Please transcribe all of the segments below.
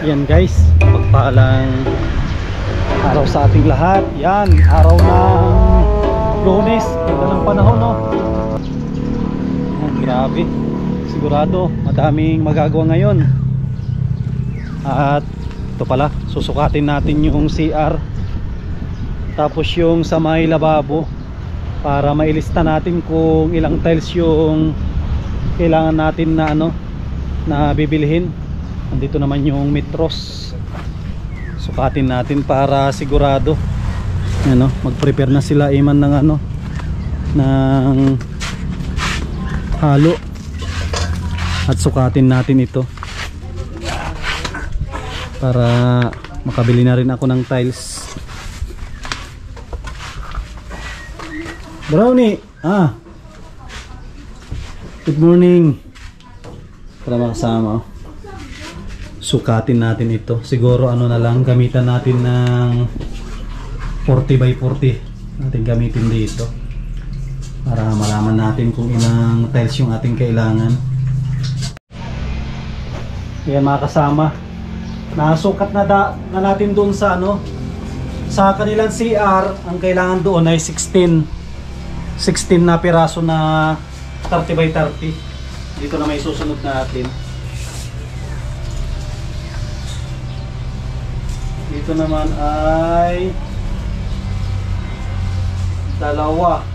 Yan guys, pagpalang araw sa ating lahat. Yan, araw ng Lunes. Ganda ng panahon, no? Yan, grabe. Sigurado, madaming magagawa ngayon. At ito pala, susukatin natin yung CR. Tapos yung sa may lababo, para mailista natin kung ilang tiles yung kailangan natin na na bibilhin. Nandito naman yung metros. Sukatin natin para sigurado. Mag-prepare na sila iman ng ng halo. At sukatin natin ito para makabili na rin ako ng tiles. Brownie, good morning. Para makasama. Sukatin natin ito. Siguro na lang, gamitan natin ng 40 by 40 natin gamitin dito para malaman natin kung ilang tiles yung ating kailangan. Yan mga kasama, nasukat na natin doon sa sa kanilang CR. Ang kailangan doon ay 16 na piraso na 30 by 30. Dito na may susunod natin. Dito naman ay dalawa,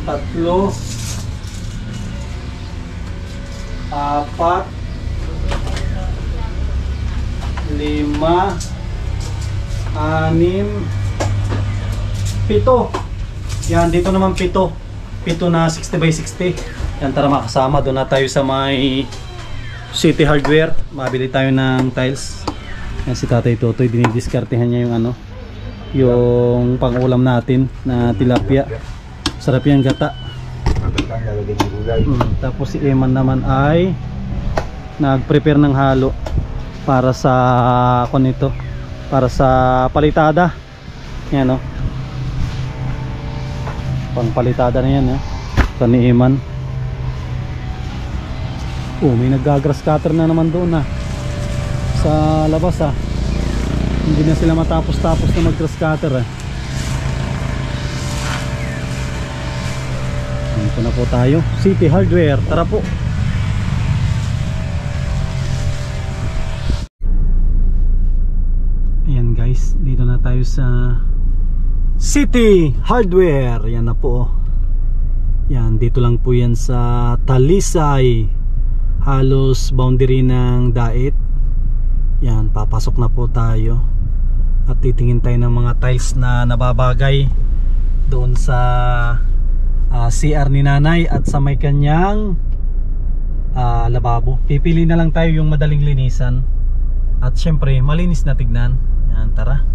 tatlo, apat, lima, anim, pito. Yan, dito naman pito na 60 by 60. Yan, tara makasama, doon na tayo sa may City Hardware. Mabili tayo ng tiles. Yan, si Tatay Totoy, dinidiskartehan niya yung yung pang-ulam natin na tilapia. Sarap yan, gata. Tapos si Eman naman ay nag-prepare ng halo para sa para sa palitada. Yan, pang palitada na yan, ito ni Eman. May nag-grass cutter na naman doon sa labas. Hindi na sila matapos-tapos na mag-grass cutter. Dito na po tayo, City Hardware. Tara po. Ayan guys, dito na tayo sa City Hardware. Yan na po. Yan, dito lang po yan sa Talisay, halos boundary ng Dait. Yan, papasok na po tayo at titingin tayo ng mga tiles na nababagay doon sa CR ni nanay at sa may kanyang lababo. Pipili na lang tayo yung madaling linisan at syempre malinis na tignan. Yan, tara,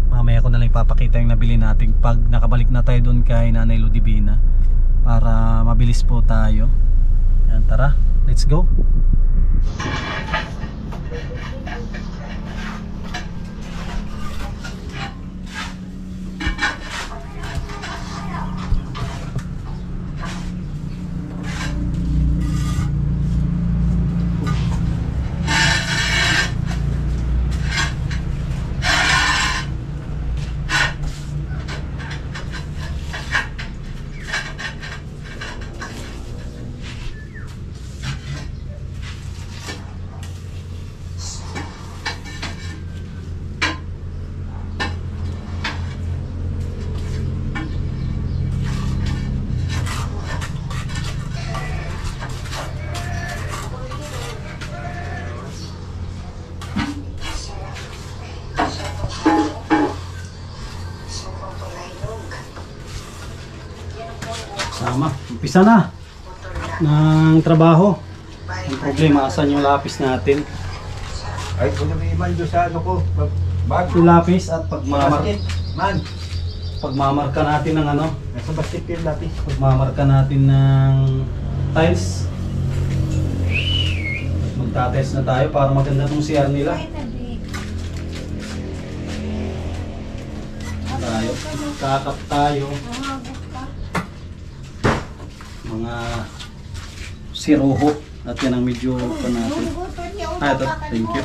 mamaya ko na lang ipapakita yung nabili natin pag nakabalik na tayo doon kay Nanay Ludivina para mabilis po tayo. Yan, tara, let's go. Umpisa na ng trabaho. Ang problema, asan yung lapis natin? Ay, kung may iman doon sa ko, yung lapis at pagmamarka natin ng nasa basket yung lapis. Pagmamarka natin ng tiles. Magta-test na tayo para maganda tong CR nila. Kakap tayo. mga siroho. At yan ang medyo pa natin. Ito, thank you.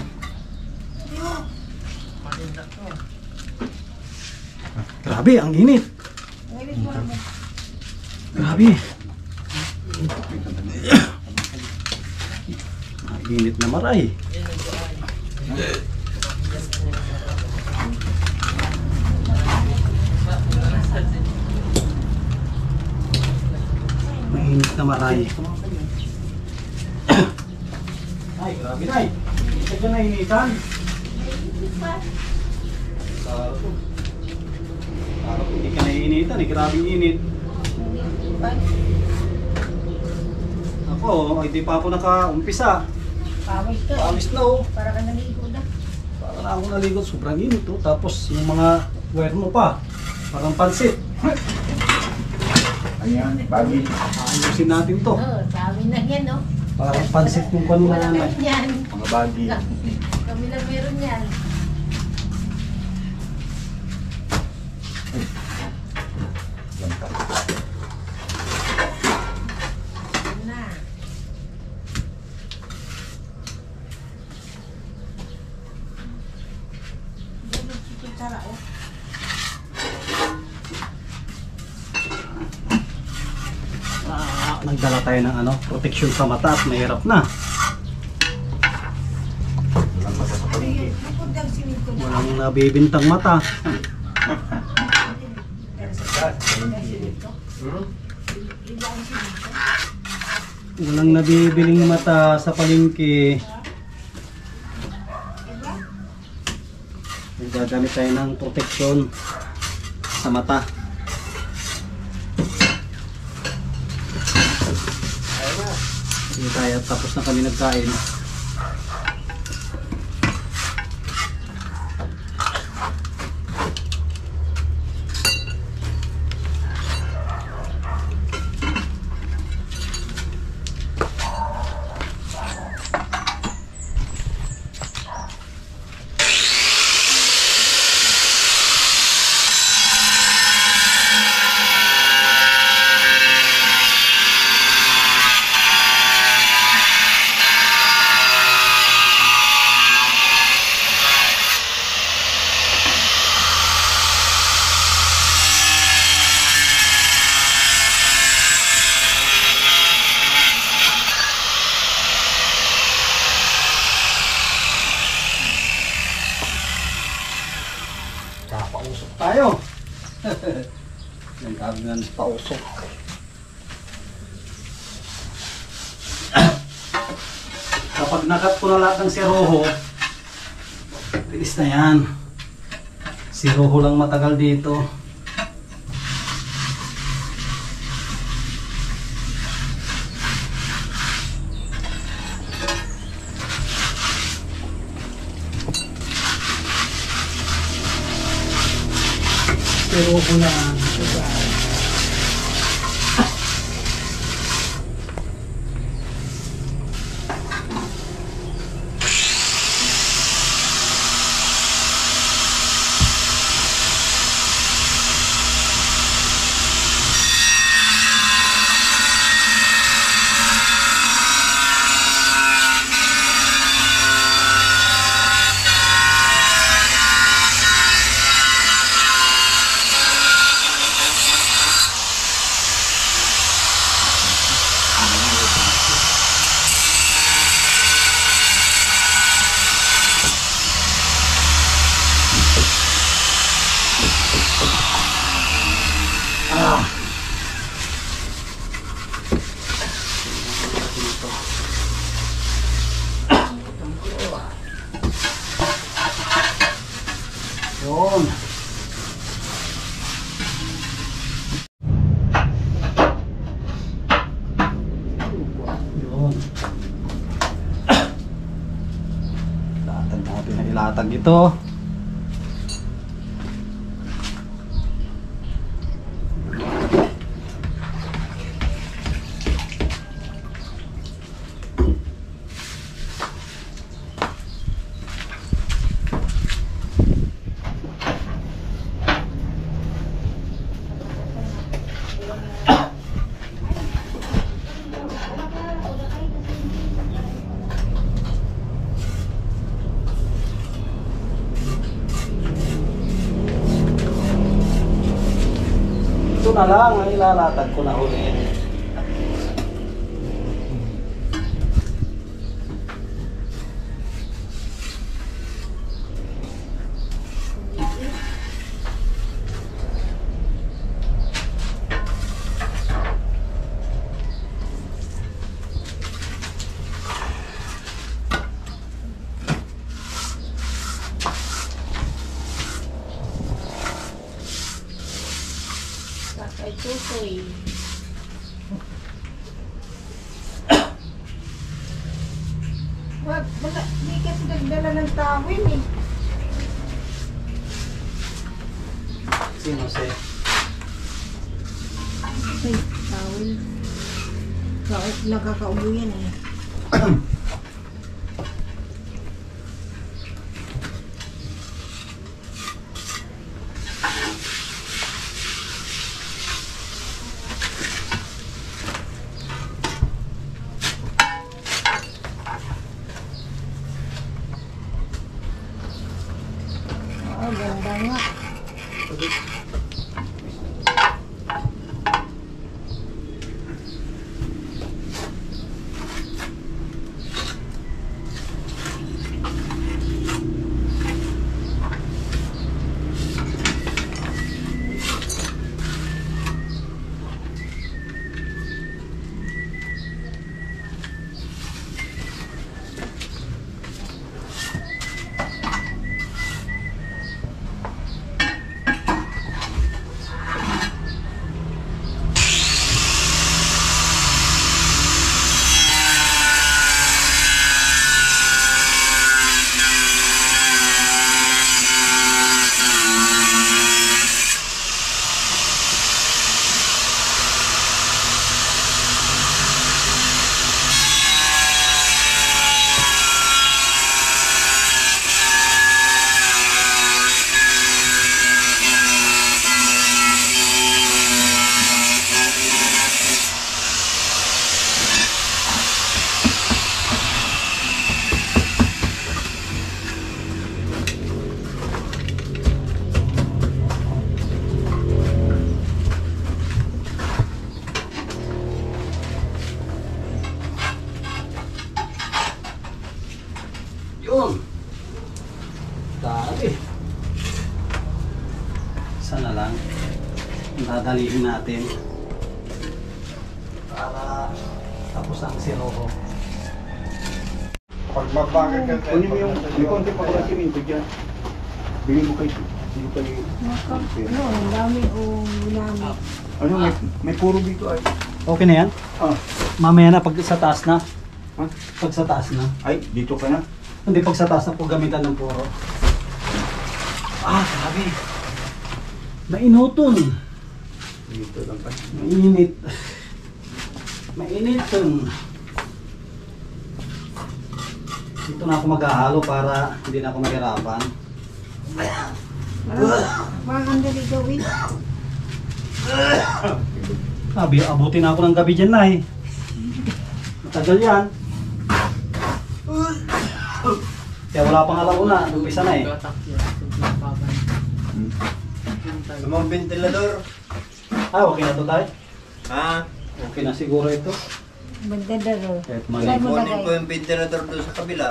Grabe, ang init. Grabe. Ang init na maray. Mainit na maray. Ay, grabe na eh. Hindi ka nainitan. Parang hindi ka nainitan eh. Grabe init. Ako, hindi pa ako naka-umpisa. Pawis ka. Pawis na oh. Para ka naligo na. Para na ako naligot. Sobrang init oh. Tapos yung mga wire mo pa. Parang pansit. Ayan, bagi. Ayusin natin to. Sabi na yan, no? Parang pansit yung kanina Wala na. meron yan. Mga bagi. Kami lang meron yan. Yan na. Tara, oh. Nagdala tayo ng ano, protection sa mata at mahirap na. Walang nabibintang mata. Walang nabibiling mata sa palengke. Gagamit tayo ng protection sa mata. Hindi tayo, tapos na kami nagkain. Pausok tayo. Yung tawag pausok. Kapag nakat ko na lahat ng siroho, bilis na yan. Siroho lang matagal dito. Siroho lang. Yun. Yun. Ilatag natin na ilatag ito. Ito na lang ang ilalatag ko na ulit. Ay, tutoy. Wag, baka di kasi nagdala ng tawin eh. Sino si? Ay, tawin. Nakakaubo yan eh. Oh, ganda nga. Yun. Dali. Sana lang. Dadalihin natin. Para tapos ang siroho. Pag magbakit ka, kunin mo yung may konti pa pala siminto dyan. Bili mo kayo. Bili kayo. No, ang dami o ginamit. Ano, may puro dito ay. Okay na yan? Ah, Mamaya na pag sa taas na. ha? Pag sa taas na. Ay, dito ka na. Hindi, pag sa taas na po gamitan ng puro. Ah, grabe. Mainuton. Dito lang pa. Mainit. Mainit. Dito na ako maghahalo para hindi na ako mahirapan. Parang ang dali gawin. Sabi, abutin na ako ng gabi dyan na eh. Matagal yan. Kaya wala pang alauna, umpisa na eh. Lumang ventilador. Ah, okay na to tayo? Ha? Okay na siguro ito. Magdadaro. Kahit Saan mali. mo Kunin ko lagay? yung ventilador doon sa kabila.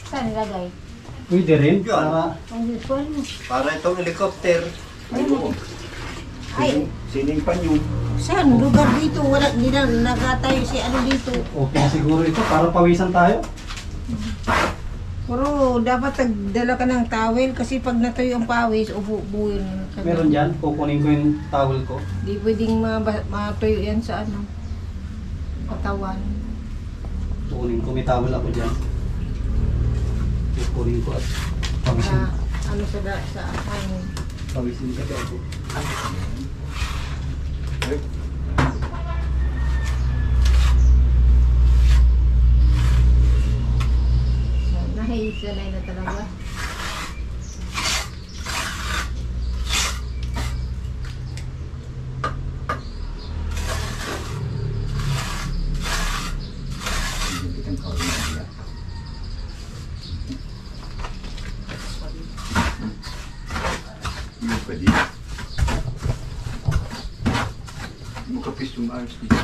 Saan lagay? Pwede rin, Yan. para Ang hipon. Para itong helicopter. Ayun. Ay, Sinimpan yun. saan lugar dito? Wala, hindi na nagatayo si ano dito. okay na siguro ito, para pawisan tayo. Pero dapat nagdala ka ng towel kasi pag natuyo ang pawis, ubuin ka. Meron dyan, kukunin ko yung towel ko. Di pwedeng matuyo yan sa ano, katawan. Kukunin ko, may towel ako dyan. Kukunin ko at Sa, pawisin. ano sa hangin. Pawisin ka ako. Ay, Nahisanay na talaga. Pwede. Bukapis yung ayos dito.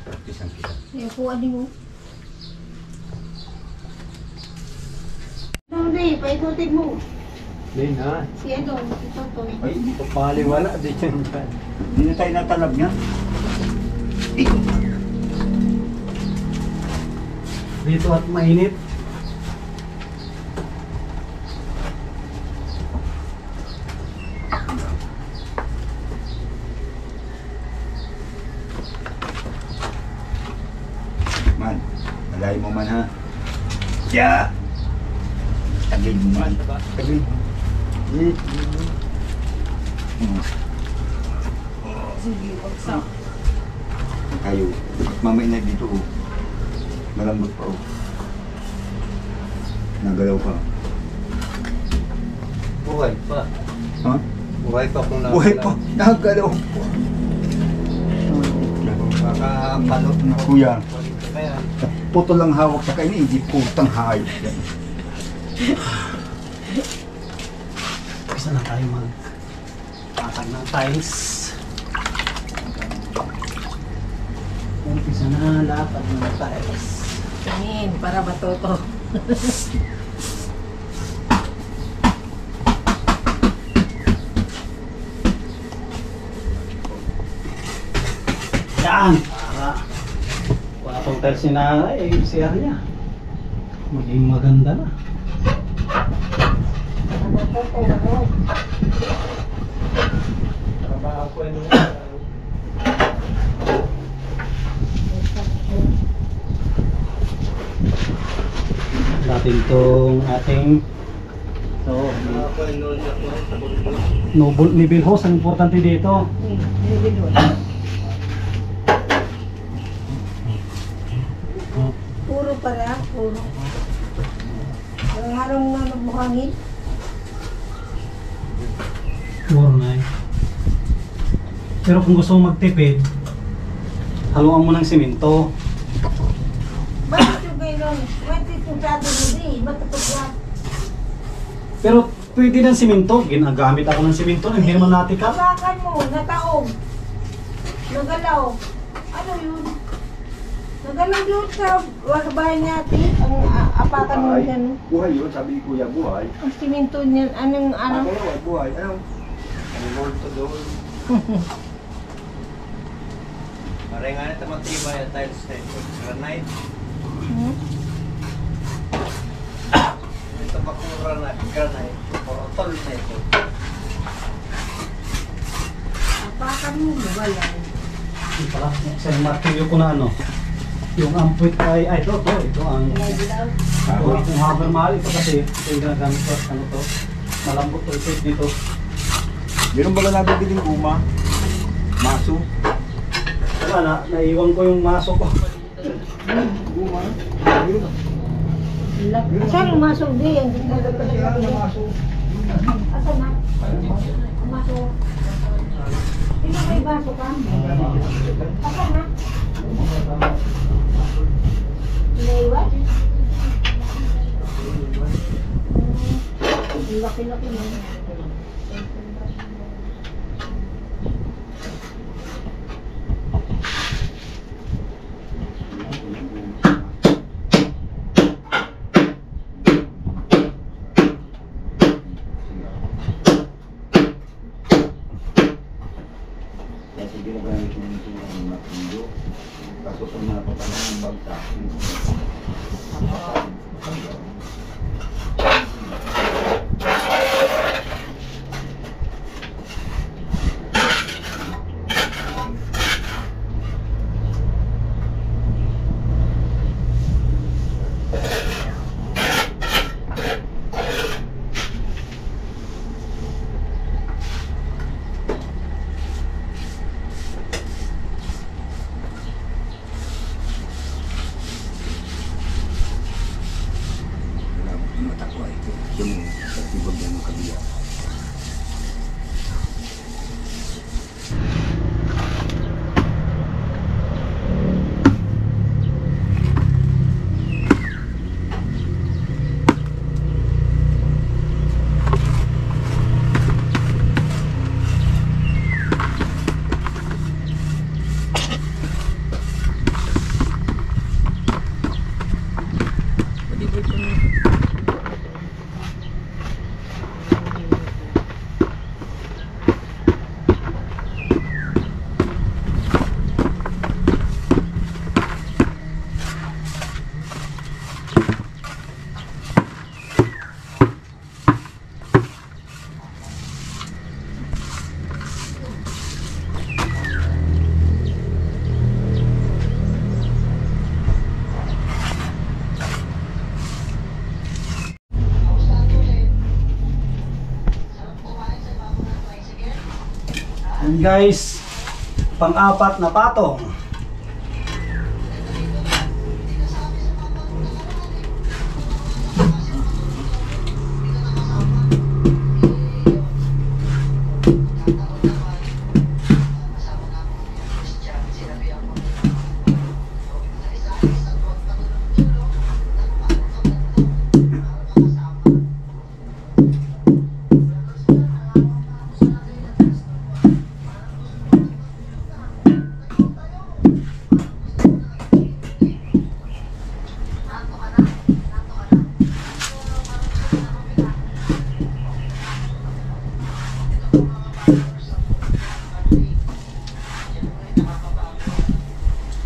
Practice kita. Yung kuha din mo. Hindi, paikutin mo. Hindi na. Si ano, ito to. Ay, dito. Paliwala di dyan. Hindi na tayo natalab niya. Dito at mainit. Man, malay mo man ha. Yeah! Tagil mo man. Tagil. Sige, bagsak. Kayo. Mamay na dito. Oh. Malambot pa. Oh. Nagalaw pa. Buhay pa. Ha? Buhay pa kung Buhay pa. Nagalaw pa. Kakabalot na. Kuya. Kaya. Puto lang hawak sa kainin. Hindi putang hayop. Yan. Isa na tayo mag patag ng tiles. Umpisa na lapad ng tiles. Tingin, para matuto. Yan! Para wala pang tiles ni nanay, eh, si niya. Maging maganda na. Trabaho ko ano. Natin tong ating Trabaho ko ano. noble level hose. Ang importante dito. Puro para, puro. Ang harong na nabuhangin. Puro na eh. Pero kung gusto mo magtipid, haluan mo ng simento. Bakit yung gano'n? Bakit yung sa atin hindi? Matutok lang. Pero pwede ng simento. Ginagamit ako ng simento. Hindi naman natikap. Hawakan mo, nataog. Nagalaw. Ano yun? Nagalaw yun sa bahay natin. Ang apakan mo yan. Buhay yun. Sabi ni Kuya, buhay. Ang siminto niyan, anong ano? Ako, buhay. Ano? Ano more to do? Pare nga na matibay ang tiles na ito. Granite. Hmm? Ito ba kung granite? Porotol na ito. Apakan mo, lubalay. Yung pala, sa martilyo ko na ano. Yung amput ay, ito ang itong hammer mahal. Ito kasi, ito yung ginagamit ko. Ano to? Malambot to ito dito. Meron ba ka nabibiling guma? Maso? Wala na, naiwan ko yung maso ko. Guma? Meron. Saan yung masog di? Ang ginagawa ko sa Asan na? Ang maso. Sino may baso ka? Asan na? Naiwan? Laki-laki mo. Kasi ginagamit mo nito ang matindo. Kaso sa mga patanong ng bagsak. Matakwa ito. Yung ibang yan ng kabila. And guys, pang-apat na patong.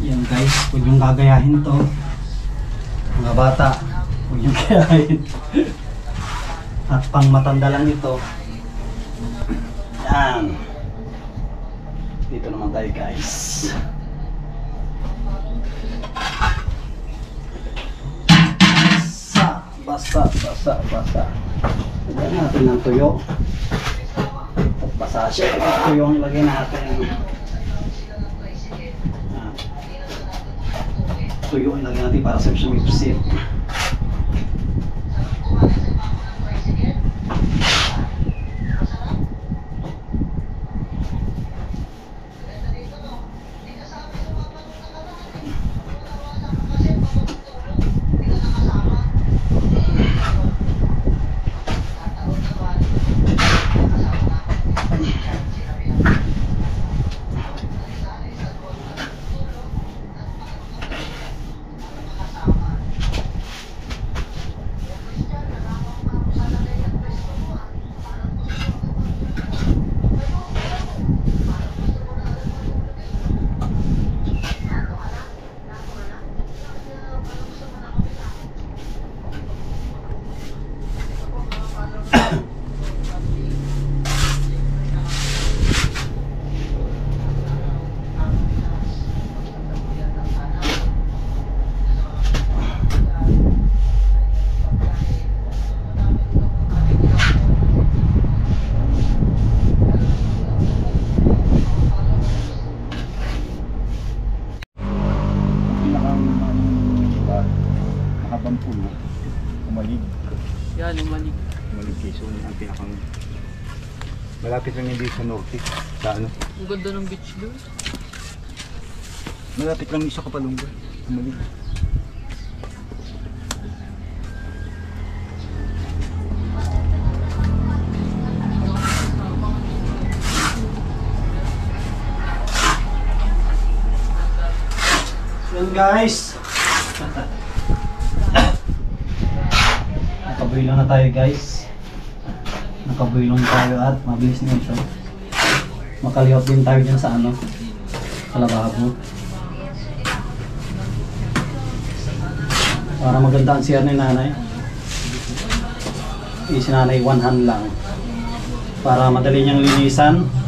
Yan guys, huwag yung gagayahin to. Mga bata, huwag yung gayahin. At pang matanda lang ito. Yan. Dito naman tayo guys. Basa. Lagyan natin ng tuyo. At basa siya. Tuyo ang lagyan natin. Tuyo ang lagyan natin para sa sumipsip. Mahabang puno, umalig. Yan, umalig. Umalig Quezon, ang pinakang malapit lang hindi sa norte. Sa ano? Ang ganda ng beach doon. Malapit lang sa Kapalungga. Umalig. Yan guys. Nakabuilong na tayo guys. Nakabuilong tayo at mabilis na ito. Makalihot din tayo dyan sa ano, sa lababo. Para maganda ang CR ni nanay. Si nanay one hand lang. Para madali niyang linisan.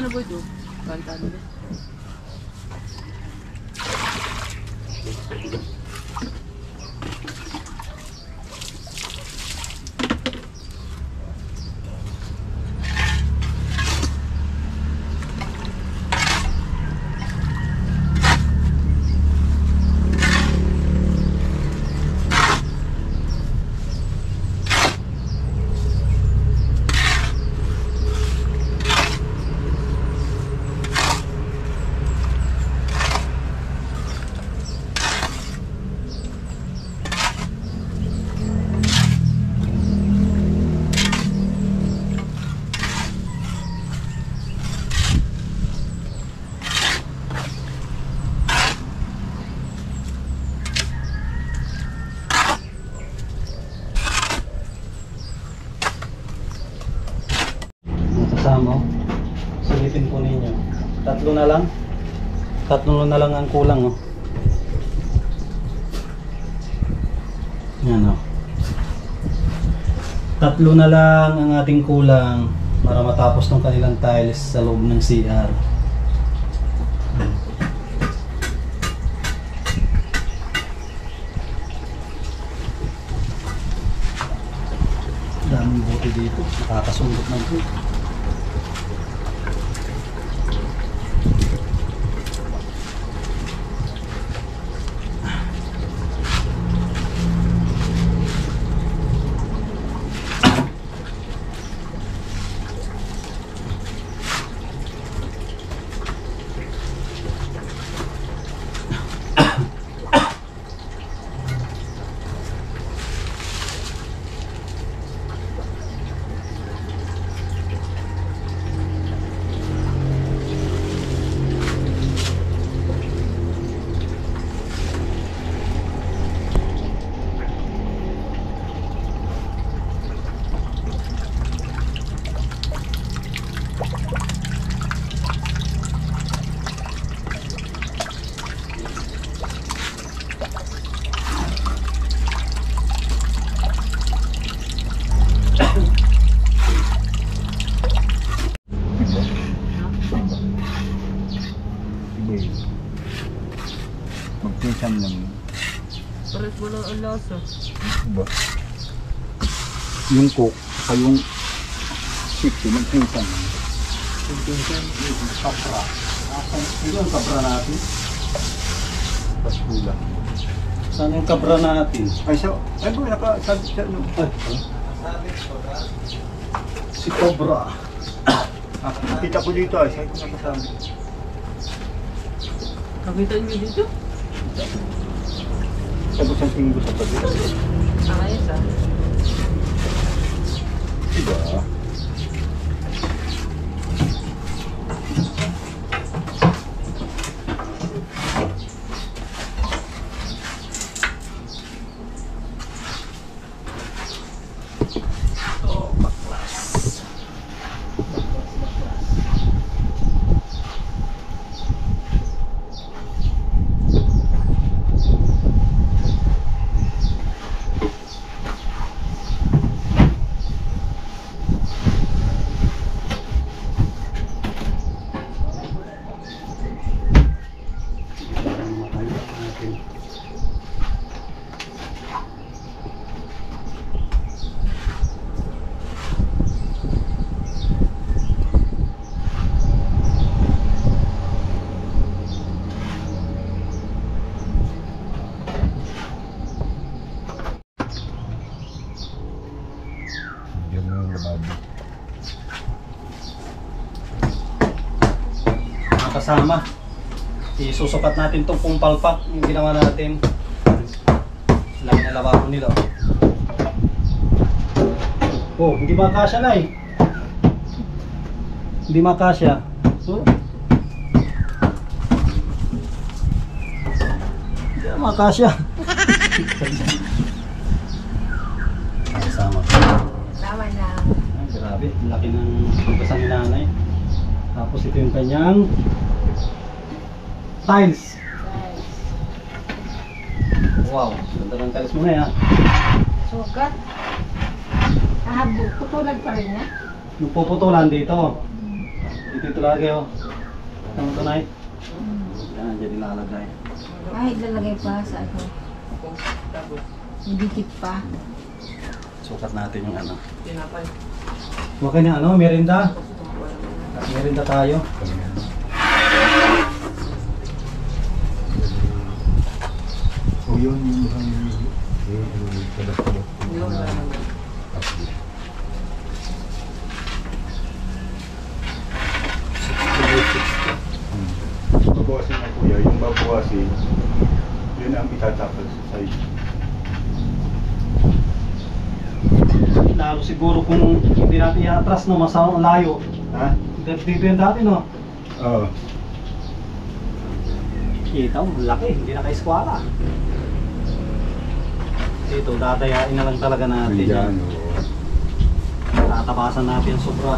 na boy doon. Kanta na. Kasama, sulitin po ninyo. Tatlo na lang ang kulang, oh. Yan, oh. Tatlo na lang ang ating kulang para matapos ng kanilang tiles sa loob ng CR. Daming bote dito, nakakasundot ng ito. Magpinsan lang. Pares mo lang ang lasa. Ba? Yung coke, saka yung sipsi, magpinsan lang. Kapra. Ito ang kapra natin. Paspula. Saan yung kapra natin? Ay, ay boy, nakasabi siya, no? Si Cobra. Kita ko dito, ay, sa'yo ko nakasabi. Kakita niyo dito? Sabi sa tingin ko sa pag Ayos ah. Diba? Kasama, isusukat natin itong pumpalpak yung ginawa natin. Sila na lababo nila. Oh, hindi makasya na eh. Hindi makasya. So, hindi na makasya. Kasama. Tama na. Ay, grabe, laki ng pagkasan ni nanay. Tapos ito yung kanyang tiles. Wow, ganda ng tiles mo na yan. Sukat. Putulan pa rin niya. Yung puputulan dito. Ito lagi oh. Ang tunay. Yan, dyan nilalagay. Kahit lalagay pa sa ano. Tapos, Didikit pa. Sukat natin yung ano. tinapay. Huwag ka na ano, merinda. Merinda tayo. O yun, yung Yun lang. babawasin na kuya, yung babawasin, yun ang itatapos sa side. Lalo siguro kung hindi natin i-atras no, masawang layo. Ha? Dito yan dati no. Oo. Kita mo, laki, hindi na ka-eskwala. Dito, dadayain na lang talaga natin yan. Ayan, oo. Tatabasan natin sobra.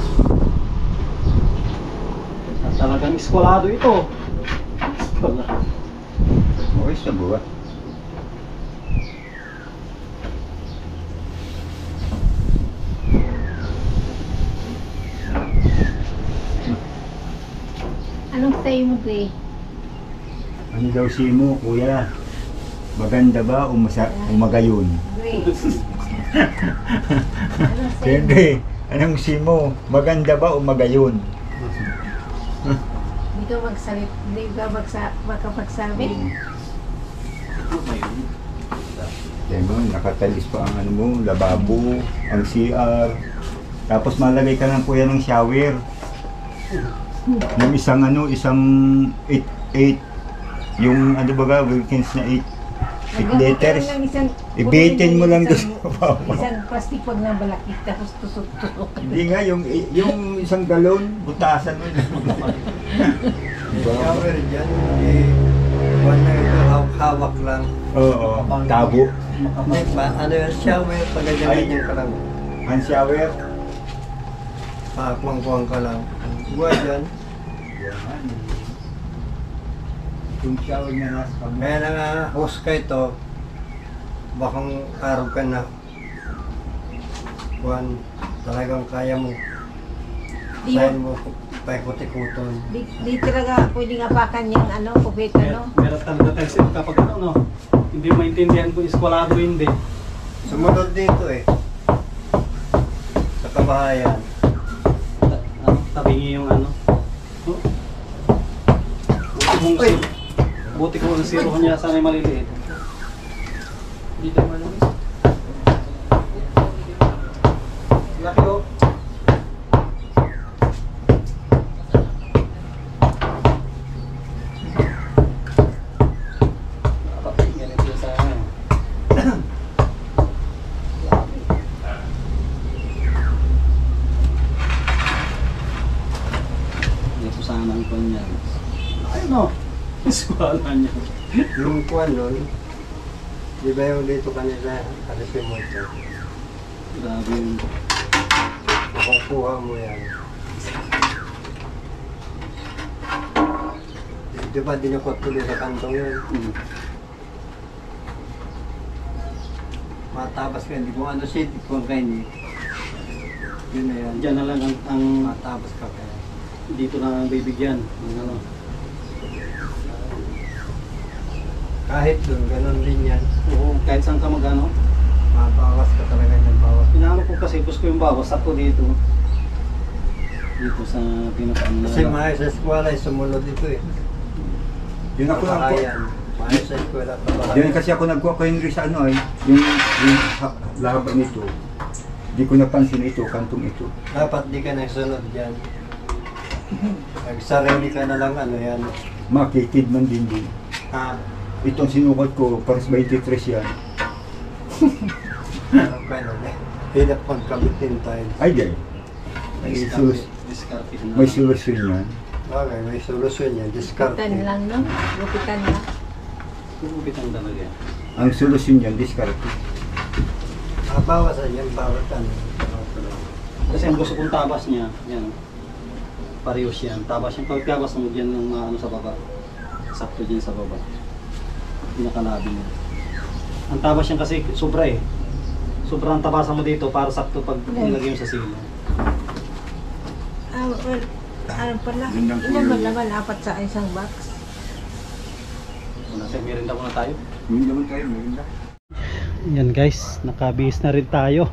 At talagang eskwalado ito. Okay siya buwa. Anong tayo mo, Gray? Ano daw si mo, kuya? Maganda ba o magayon? Gray. Anong tayo mo? Siyempre, anong si mo? Maganda ba o magayon? Hindi ka magsalit. Hindi ka makapagsabi. Kaya mo, nakatalis pa ang ano mo, lababo, ang CR. Tapos malagay ka lang kuya ng shower. Yung isang ano, isang 8, yung ano baga, Wilkins na 8 liters. Ibitin mo lang doon sa baba. Isang plastic wag na balakit tapos tusok-tusok. Hindi nga, yung isang galon, butasan mo. Shower dyan, eh, buwan na ito, hawak lang. Oo, tabo. Hindi ba, ano yung shower, pag ganyan ka lang. Hand shower. Pakmangkuhan ka lang. Buwan dyan, Yung shower na nasa pag kaya na nga, host ka ito, bakang araw ka na. Buwan, talagang kaya mo. Di Kaya mo, mo, paikuti-kuton. di talaga pwedeng apakan yung ano, kubit ano. Meron talaga tayo sila kapag ano, no? Hindi maintindihan kung eskwalado hindi. Sumunod dito eh. Sa kabahayan. Tabingi yung ano. Oh. Buti kung ang zero niya sana maliliit. Dito malamis. Laki oh. Ganito sa ano. Dito sana ang kanya. Ayun no. Eskwala niya. Yung kuwan nun, di ba yung dito kanila, alisin mo ito. Grabe yun. Makukuha mo yan. Di ba dinukot tuloy sa kantong yun? Mm. Matabas ka, hindi mo ano shit, kung kayo ni. Yun na yan. Diyan na lang ang Matabas ka kaya. dito na ang bibigyan. Ng ano. Kahit dun, ganun din yan. Oo, kahit saan ka mag-ano. Mabawas ka talaga ng bawas. Pinalo ko kasi, gusto ko yung bawas. Sakto dito. Dito sa pinakaano Kasi maayos sa eskwela, sumunod dito eh. Yun ako lang po. Kabahayan. Maayos sa eskwela, kabahayan. Yun kasi ako nagkuha ko Henry sa ano yung laban nito. Di ko napansin ito, kantong ito. Dapat di ka nagsunod dyan. Nagsarili ka na lang ano yan. Makitid man din din. Ha? Itong sinukat ko, pares 23 yan. Ano ka nun eh. Hirap pagkabitin tayo. Ay, di. May solusyon yan. Okay, may solusyon yan. Discard. Lupitan lang, no? Lupitan lang. Kukupitan talaga. Ang solusyon yan, discard. Bawasan yan, bawat ano. Kasi ang gusto kong tabas niya, yan. Parehas yan. Tabas yung pagkabas mo dyan ng ano sa baba. Sakto dyan sa baba. Pinakalabi niya. Ang tabas yan kasi sobra eh. Sobrang tabasan mo dito para sakto pag nilagay mo sa silo. Well, Ano pala? Gandang Ilan ba kulay. naman? Apat sa isang box? Muna tayo, merinda muna tayo. Hindi naman tayo, maganda. Yan guys, nakabihis na rin tayo.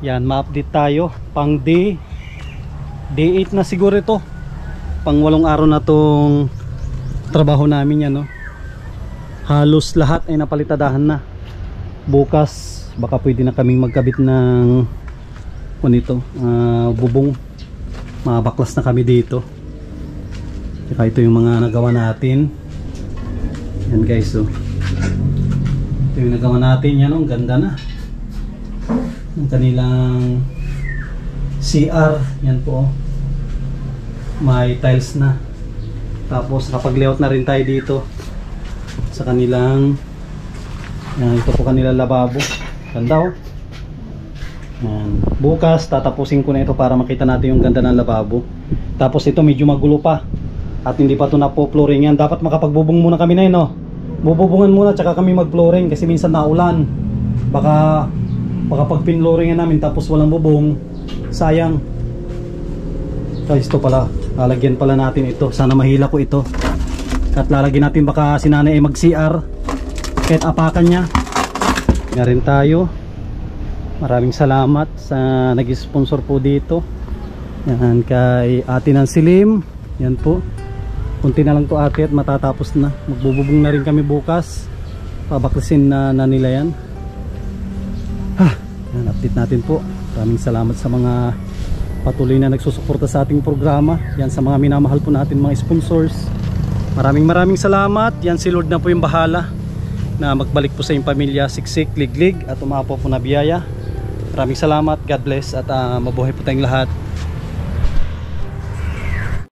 Yan, ma-update tayo. Pang day 8 na siguro ito. Pang 8 araw na tong trabaho namin yan, no? Halos lahat ay napalitadahan na. Bukas, baka pwede na kaming magkabit ng bubong. Mabaklas na kami dito. Saka ito yung mga nagawa natin. Yan guys, so ito yung nagawa natin. Yan, ang ganda na ang kanilang CR. Yan po, may tiles na. Tapos nakapag-layout na rin tayo dito sa kanilang ito po kanilang lababo. Ganda, oh. Yan. Bukas tatapusin ko na ito para makita natin yung ganda ng lababo. Tapos ito medyo magulo pa at hindi pa ito na po flooring. Yan, dapat makapagbubong muna kami na yun, no? Bububungan muna tsaka kami mag-flooring kasi minsan naulan. Baka pag pin-flooringan namin tapos walang bubong, sayang. Guys, ito pala, lalagyan pala natin ito. Sana mahila ko ito. At lalagyan natin, baka si nanay ay mag-CR kahit apakan niya. Nga rin tayo. Maraming salamat sa nag-sponsor po dito. Yan, kay Ate ng Silim. Yan po. Kunti na lang to ate at matatapos na. Magbububong na rin kami bukas. Pabaklasin na nila yan. Yan, update natin po. Maraming salamat sa mga patuloy na nagsusuporta sa ating programa. Yan, sa mga minamahal po natin mga sponsors. Maraming salamat. Yan, si Lord na po yung bahala na magbalik po sa inyong pamilya, siksik, liglig at umapo po na biyaya. Maraming salamat. God bless at mabuhay po tayong lahat.